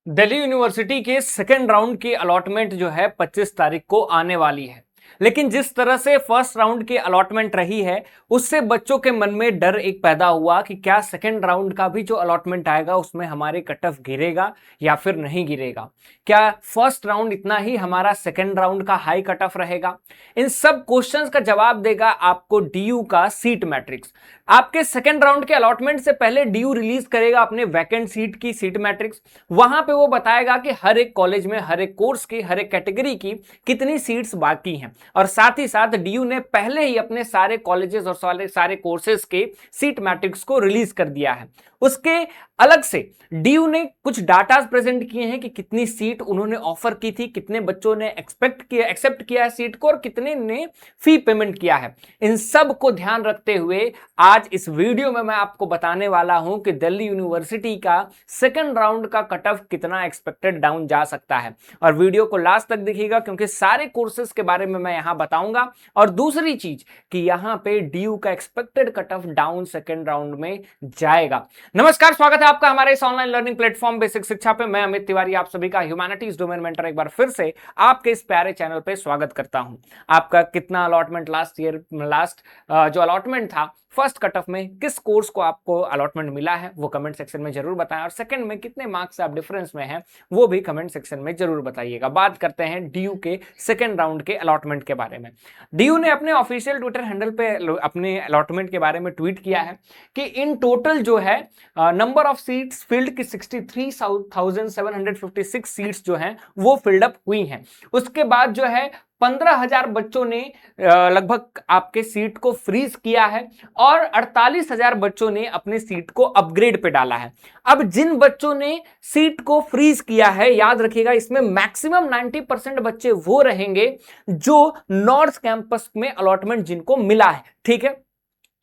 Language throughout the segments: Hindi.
दिल्ली यूनिवर्सिटी के सेकेंड राउंड की अलॉटमेंट जो है 25 तारीख को आने वाली है। लेकिन जिस तरह से फर्स्ट राउंड की अलॉटमेंट रही है उससे बच्चों के मन में डर एक पैदा हुआ कि क्या सेकेंड राउंड का भी जो अलॉटमेंट आएगा उसमें हमारे कट ऑफ गिरेगा या फिर नहीं गिरेगा। क्या फर्स्ट राउंड इतना ही हमारा सेकेंड राउंड का हाई कट ऑफ रहेगा? इन सब क्वेश्चंस का जवाब देगा आपको डीयू का सीट मैट्रिक्स। आपके सेकेंड राउंड के अलॉटमेंट से पहले डीयू रिलीज करेगा अपने वैकेंट सीट की सीट मैट्रिक्स। वहां पे वो बताएगा कि हर एक कॉलेज में हर एक कोर्स की हर एक कैटेगरी की कितनी सीट्स बाकी हैं, और साथ ही साथ डीयू ने पहले ही अपने सारे कॉलेजेस और सारे कोर्सेज के सीट मैट्रिक्स को रिलीज कर दिया है। उसके अलग से डीयू ने कुछ डाटाज प्रेजेंट किए हैं कि कितनी सीट उन्होंने ऑफर की थी, कितने बच्चों ने एक्सेप्ट किया है सीट को और कितने ने फी पेमेंट किया है। इन सब को ध्यान रखते हुए आज इस वीडियो में मैं आपको बताने वाला हूं कि दिल्ली यूनिवर्सिटी का सेकंड राउंड का कट ऑफ कितना एक्सपेक्टेड डाउन जा सकता है। और वीडियो को लास्ट तक देखिएगा क्योंकि सारे कोर्सेज के बारे में मैं यहां बताऊंगा। और दूसरी चीज कि यहां पे डीयू का expected cut off down second round में जाएगा। नमस्कार, स्वागत है आपका हमारे इस ऑनलाइन लर्निंग प्लेटफॉर्म बेसिक शिक्षा पे। मैं अमित तिवारी आप सभी का ह्यूमैनिटीज डोमेन मेंटर एक बार फिर से आपके इस प्यारे चैनल पे स्वागत करता हूं। आपका कितना अलॉटमेंट लास्ट जो अलॉटमेंट था फर्स्ट कट ऑफ में किस कोर्स को आपको अलॉटमेंट मिला है वो कमेंट सेक्शन में जरूर बताएं, और सेकंड में कितने मार्क्स से आप डिफरेंस में हैं वो भी कमेंट सेक्शन में जरूर बताइएगा। बात करते हैं डीयू के सेकंड राउंड के अलॉटमेंट के बारे में। डीयू ने अपने ऑफिशियल ट्विटर हैंडल पे अपने अलॉटमेंट के बारे में ट्वीट किया है कि इन टोटल जो है नंबर ऑफ सीट्स फिल्ड की 63,756 सीट्स जो हैं वो फिल्ड अप हुई हैं। उसके बाद जो है 15,000 बच्चों ने लगभग आपके सीट को फ्रीज किया है और 48,000 बच्चों ने अपने सीट को अपग्रेड पे डाला है। अब जिन बच्चों ने सीट को फ्रीज किया है, याद रखिएगा इसमें मैक्सिमम 90% बच्चे वो रहेंगे जो नॉर्थ कैंपस में अलॉटमेंट जिनको मिला है, ठीक है।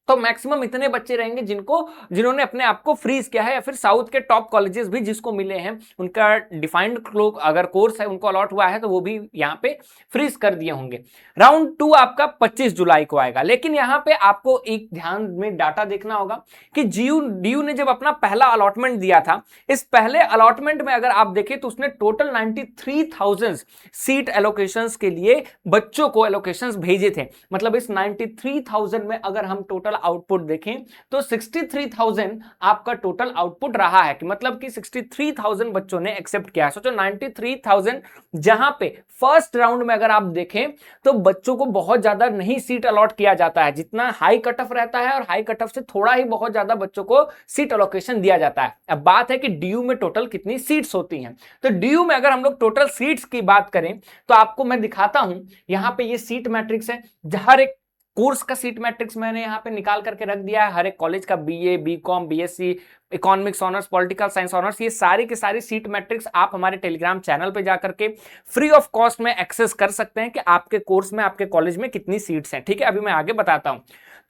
तो मैक्सिमम इतने बच्चे रहेंगे जिन्होंने अपने आप को फ्रीज किया है, या फिर साउथ के टॉप कॉलेजेस भी जिसको मिले हैं उनका डिफाइंड अगर कोर्स है उनको अलॉट हुआ है तो वो भी यहाँ पे फ्रीज कर दिए होंगे। राउंड 2 आपका 25 जुलाई को आएगा। लेकिन यहाँ पे आपको एक ध्यान में डाटा देखना होगा कि डीयू ने जब अपना पहला अलॉटमेंट दिया था, इस पहले अलॉटमेंट में अगर आप देखें तो उसने टोटल 93,000 सीट एलोकेशंस के लिए बच्चों को एलोकेशंस भेजे थे। मतलब इस 93,000 में अगर हम टोटल आउटपुट देखें तो 63,000 आपका टोटल आउटपुट रहा है, कि मतलब कि 63,000 बच्चों ने एक्सेप्ट किया है। सोचो 93,000, जहां पे फर्स्ट राउंड में अगर आप देखें तो बच्चों को बहुत ज्यादा नहीं सीट अलॉट किया जाता है, जितना हाई कट ऑफ रहता है और हाई कट ऑफ से थोड़ा ही बहुत ज्यादा बच्चों को सीट अलोकेशन दिया जाता है। अब बात है कि डीयू में टोटल कितनी सीट्स होती हैं। तो डीयू में अगर हम लोग टोटल सीट्स की बात करें तो आपको मैं दिखाता हूं, यहां पे ये सीट मैट्रिक्स है। हर एक कोर्स का सीट मैट्रिक्स मैंने यहाँ पे निकाल करके रख दिया है। हर एक कॉलेज का BA, BCom, BSc, economics honours, political science honours, ये सारी की सारी सीट मैट्रिक्स आप हमारे टेलीग्राम चैनल पे जाकर के फ्री ऑफ कॉस्ट में एक्सेस कर सकते हैं कि आपके कोर्स में आपके कॉलेज में कितनी सीट्स हैं, ठीक है। अभी मैं आगे बताता हूं।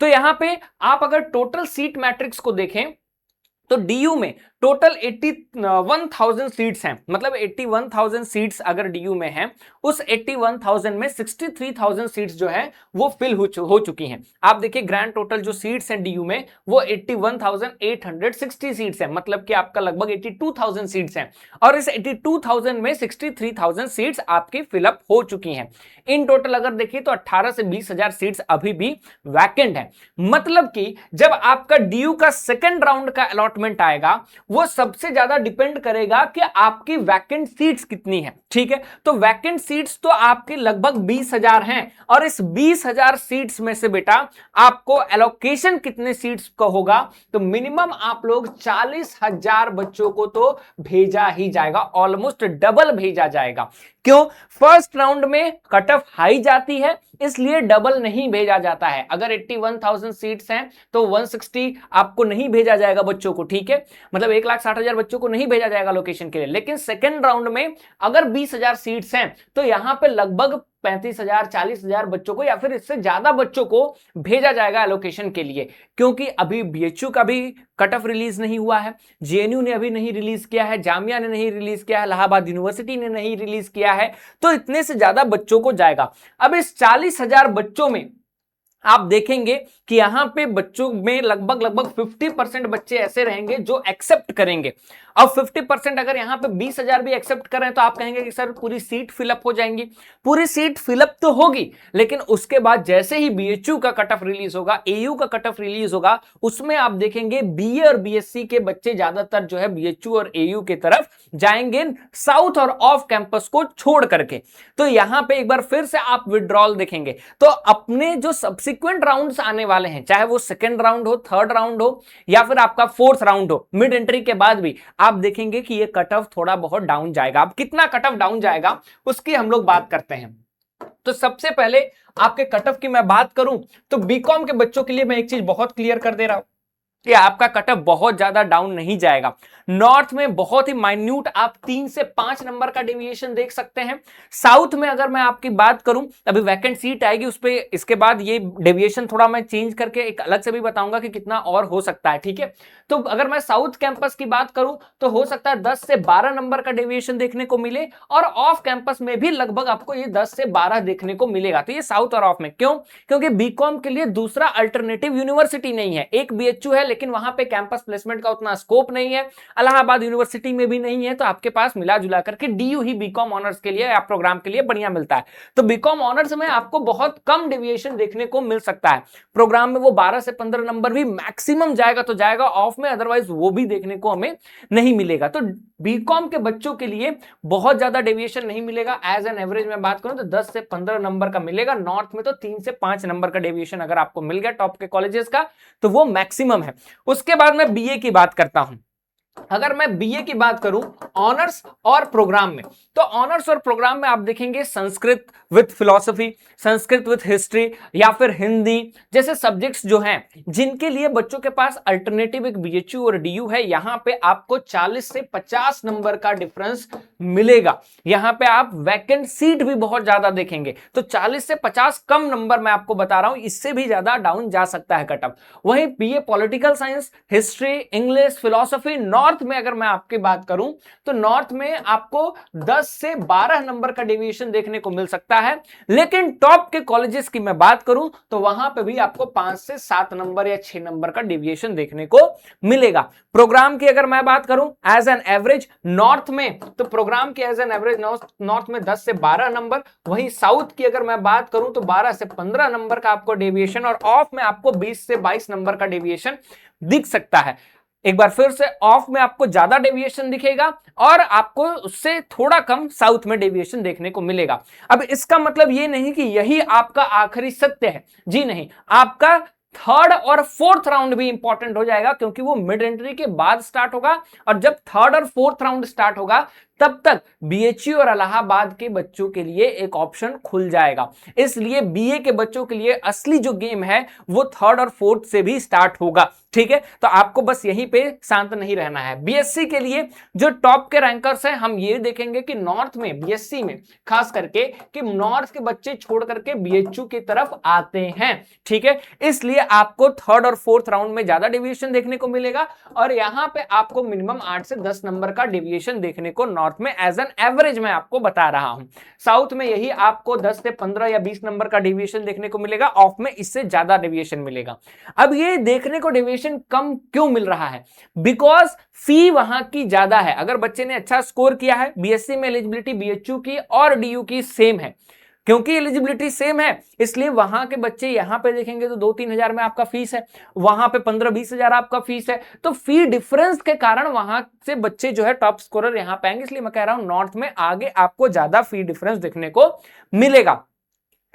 तो यहाँ पे आप अगर टोटल सीट मैट्रिक्स को देखें तो डीयू में टोटल 81,000 सीट्स हैं। मतलब 81,000 सीट्स अगर डीयू में हैं, उस 81,000 में 63,000 सीट्स जो है वो फिल हो चुकी हैं। आप देखिए ग्रैंड टोटल जो सीट्स हैं डीयू में वो 81,860 सीट्स हैं। मतलब कि आपका लगभग 82,000 सीट्स हैं, और इस 82,000 में 63,000 सीट्स आपकी फिलअप हो चुकी हैं। इन टोटल अगर देखिए तो 18 से 20,000 सीट्स अभी भी वैकेंट है। मतलब कि जब आपका डीयू का सेकेंड राउंड का अलॉटमेंट आएगा वो सबसे ज्यादा डिपेंड करेगा कि आपकी वैकेंट सीट्स कितनी है, ठीक है। तो वैकेंट सीट्स तो आपके लगभग 20,000 हैं, और इस 20,000 सीट्स में से बेटा आपको एलोकेशन कितने सीट्स का होगा, तो मिनिमम आप लोग 40,000 बच्चों को तो भेजा ही जाएगा, ऑलमोस्ट डबल भेजा जाएगा। क्यों? फर्स्ट राउंड में कट ऑफ हाई जाती है इसलिए डबल नहीं भेजा जाता है। अगर 81,000 सीट्स हैं तो 160 आपको नहीं भेजा जाएगा बच्चों को, ठीक है। मतलब 1,60,000 बच्चों को नहीं भेजा जाएगा लोकेशन के लिए। लेकिन सेकेंड राउंड में अगर 20,000 सीट्स हैं तो यहां पे लगभग 35,000 40,000 बच्चों को या फिर इससे ज्यादा बच्चों को भेजा जाएगा एलोकेशन के लिए, क्योंकि अभी बीएचयू का भी कट ऑफ रिलीज नहीं हुआ है, जेएनयू ने अभी नहीं रिलीज किया है, जामिया ने नहीं रिलीज किया है, इलाहाबाद यूनिवर्सिटी ने नहीं रिलीज किया है। तो इतने से ज्यादा बच्चों को जाएगा। अब इस 40,000 बच्चों में आप देखेंगे कि यहां पे बच्चों में लगभग 50% बच्चे ऐसे रहेंगे जो एक्सेप्ट करेंगे। अब 50% अगर यहां पे 20,000 भी एक्सेप्ट करें तो आप कहेंगे कि सर पूरी सीट फिलअप हो जाएंगी। पूरी सीट फिलअप तो होगी, लेकिन उसके बाद जैसे ही बीएचयू का कट ऑफ रिलीज होगा, एयू का कट ऑफ रिलीज होगा, उसमें आप देखेंगे बीए और बीएससी के बच्चे ज्यादातर जो है बीएचयू और एयू की तरफ जाएंगे, साउथ और ऑफ कैंपस को छोड़ करके। तो यहां पे एक बार फिर से आप विड्रॉल देखेंगे। तो अपने जो सब्सिक्वेंट राउंड्स आने वाले हैं, चाहे वो सेकेंड राउंड हो, थर्ड राउंड हो या फिर आपका फोर्थ राउंड हो, मिड एंट्री के बाद भी आप देखेंगे कि ये कट ऑफ थोड़ा बहुत डाउन जाएगा। अब कितना कट ऑफ डाउन जाएगा उसकी हम लोग बात करते हैं। तो सबसे पहले आपके कट ऑफ की मैं बात करूं तो बीकॉम के बच्चों के लिए मैं एक चीज बहुत क्लियर कर दे रहा हूं कि आपका कट ऑफ बहुत ज्यादा डाउन नहीं जाएगा। नॉर्थ में बहुत ही माइन्यूट आप 3 से 5 नंबर का डेविएशन देख सकते हैं। साउथ में अगर मैं आपकी बात करूं, अभी वैकेंट सीट आएगी उस पे, इसके बाद ये डेविएशन थोड़ा मैं चेंज करके एक अलग से भी बताऊंगा कि कितना और हो सकता है, ठीक है। तो अगर मैं साउथ कैंपस की बात करूं तो हो सकता है 10 से 12 नंबर का डेविएशन देखने को मिले, और ऑफ कैंपस में भी लगभग आपको ये 10 से 12 देखने को मिलेगा। तो ये साउथ और ऑफ में क्यों? क्योंकि बीकॉम के लिए दूसरा अल्टरनेटिव यूनिवर्सिटी नहीं है। एक बीएचयू है, लेकिन वहां पे कैंपस प्लेसमेंट का उतना स्कोप नहीं है, इलाहाबाद यूनिवर्सिटी में भी नहीं है, तो आपके पास मिला जुला करके डीयू ही बीकॉम ऑनर्स के लिए या प्रोग्राम के लिए बढ़िया मिलता है। तो बीकॉम ऑनर्स में आपको बहुत कम डेविएशन देखने को मिल सकता है। प्रोग्राम में वो 12 से 15 नंबर भी मैक्सिमम जाएगा तो जाएगा, ऑफ में अदरवाइज वो भी देखने को हमें नहीं मिलेगा। तो बीकॉम के बच्चों के लिए बहुत ज्यादा डेविएशन नहीं मिलेगा। एज एन एवरेज में बात करूं तो 10 से 15 नंबर का मिलेगा। नॉर्थ में तो 3 से 5 नंबर का डेविएशन अगर आपको मिल गया टॉप के कॉलेजेस का तो वो मैक्सिमम है। उसके बाद मैं बीए की बात करता हूं। अगर मैं बीए की बात करूं ऑनर्स और प्रोग्राम में, तो ऑनर्स और प्रोग्राम में आप देखेंगे Sanskrit with philosophy, Sanskrit with history या फिर हिंदी जैसे सब्जेक्ट्स जो हैं, जिनके लिए बच्चों के पास अल्टरनेटिव एक बीएचयू और डीयू है, यहां पे आपको 40 से 50 नंबर का डिफरेंस मिलेगा। यहां पे आप वैकेंट सीट भी बहुत ज्यादा देखेंगे, तो 40 से 50 कम नंबर मैं आपको बता रहा हूं, इससे भी ज्यादा डाउन जा सकता है कट ऑफ। वहीं BA political science, history, English, philosophy, north में अगर मैं आपकी बात करूं तो नॉर्थ में आपको 10 से 12 नंबर का डेविएशन देखने को मिल सकता है। लेकिन टॉप के कॉलेजेस की मैं बात करूं तो वहां पे भी आपको 5 से 7 नंबर या 6 नंबर का डेविएशन देखने को मिलेगा। प्रोग्राम की अगर मैं बात करूं एज एन एवरेज नॉर्थ में, तो प्रोग्राम की एज एन एवरेज नॉर्थ में 10 से 12 नंबर, वहीं साउथ की अगर मैं बात करूं तो 12 से 15 नंबर का आपको डेविएशन, और ऑफ में आपको 20 से 22 नंबर का डेविएशन दिख सकता है। एक बार फिर से ऑफ में आपको ज्यादा डेविएशन दिखेगा और आपको उससे थोड़ा कम साउथ में डेविएशन देखने को मिलेगा। अब इसका मतलब ये नहीं कि यही आपका आखिरी सत्य है, जी नहीं, आपका थर्ड और फोर्थ राउंड भी इंपॉर्टेंट हो जाएगा, क्योंकि वो मिड एंट्री के बाद स्टार्ट होगा, और जब थर्ड और फोर्थ राउंड स्टार्ट होगा तब तक बीएचयू और इलाहाबाद के बच्चों के लिए एक ऑप्शन खुल जाएगा। इसलिए बीए के बच्चों के लिए असली जो गेम है वो थर्ड और फोर्थ से भी स्टार्ट होगा, ठीक है। तो आपको बस यहीं पे शांत नहीं रहना है। बीएससी के लिए जो टॉप के रैंकर्स हैं, हम ये देखेंगे कि नॉर्थ में बीएससी में खास करके कि नॉर्थ के बच्चे छोड़ करके बीएचयू की तरफ आते हैं, ठीक है। इसलिए आपको थर्ड और फोर्थ राउंड में ज्यादा डेविएशन देखने को मिलेगा, और यहां पे आपको मिनिमम 8 से 10 नंबर का डेविएशन देखने को नॉर्थ में एज एन एवरेज मैं आपको बता रहा हूं। साउथ में यही आपको 10 से 15 या 20 नंबर का डेविएशन देखने को मिलेगा, ऑफ में इससे ज्यादा डेविएशन मिलेगा। अब ये देखने को डेविएशन कम क्यों मिल रहा है? बिकॉज फी वहां की ज्यादा है। अगर बच्चे ने अच्छा स्कोर किया है, बीएससी में एलिजिबिलिटी बीएचयू की और डीयू की सेम है, क्योंकि एलिजिबिलिटी सेम है इसलिए वहां के बच्चे यहां पे देखेंगे तो 2-3 हजार में आपका फीस है, वहां पे 15-20 हजार आपका फीस है। तो फी डिफरेंस के कारण वहां से बच्चे जो है टॉप स्कोरर यहां पे आएंगे। इसलिए मैं कह रहा हूं नॉर्थ में आगे आपको ज्यादा फी डिफरेंस देखने को मिलेगा।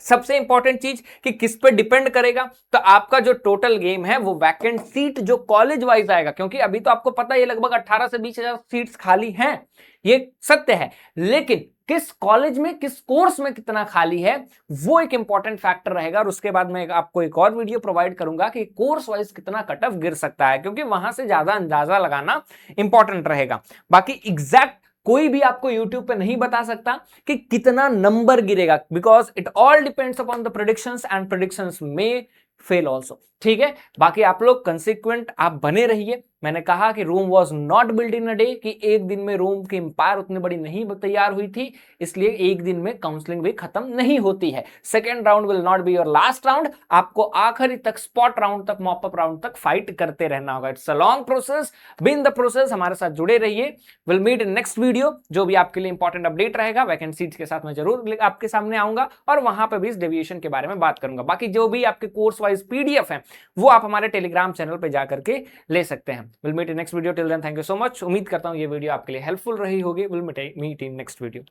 सबसे इंपॉर्टेंट चीज कि किस पे डिपेंड करेगा, तो आपका जो टोटल गेम है वो वैकेंट सीट जो कॉलेज वाइज आएगा, क्योंकि अभी तो आपको पता है ये लगभग 18 से 20 हजार सीट्स खाली हैं, ये सत्य है, लेकिन किस कॉलेज में किस कोर्स में कितना खाली है वो एक इंपॉर्टेंट फैक्टर रहेगा। और उसके बाद मैं आपको एक और वीडियो प्रोवाइड करूंगा कि कोर्स वाइज कितना कट ऑफ गिर सकता है, क्योंकि वहां से ज्यादा अंदाजा लगाना इंपॉर्टेंट रहेगा। बाकी एग्जैक्ट कोई भी आपको YouTube पे नहीं बता सकता कि कितना नंबर गिरेगा, because it all depends upon the predictions and predictions में फेल ऑल्सो। ठीक है, बाकी आप लोग कंसिक्वेंट आप बने रहिए। मैंने कहा कि Rome was not build in a day, कि एक दिन में रोम की एम्पायर उतनी बड़ी नहीं तैयार हुई थी, इसलिए एक दिन में काउंसलिंग भी खत्म नहीं होती है। Second round will not be your last round, आपको आखिरी तक, स्पॉट राउंड तक, मॉपअप राउंड तक फाइट करते रहना होगा। It's a long process, been the process. हमारे साथ जुड़े रहिए। Will meet in next video, जो भी आपके लिए इंपॉर्टेंट अपडेट रहेगा वैकेंसीज के साथ मैं जरूर आपके सामने आऊंगा, और वहां पर भी इस डेविएशन के बारे में बात करूंगा। बाकी जो भी आपके कोर्स वाइज पीडीएफ है वो आप हमारे टेलीग्राम चैनल पे जाकर के ले सकते हैं। Will meet in next video, till then thank you so much. उम्मीद करता हूं ये वीडियो आपके लिए हेल्पफुल रही होगी। Will meet in next video.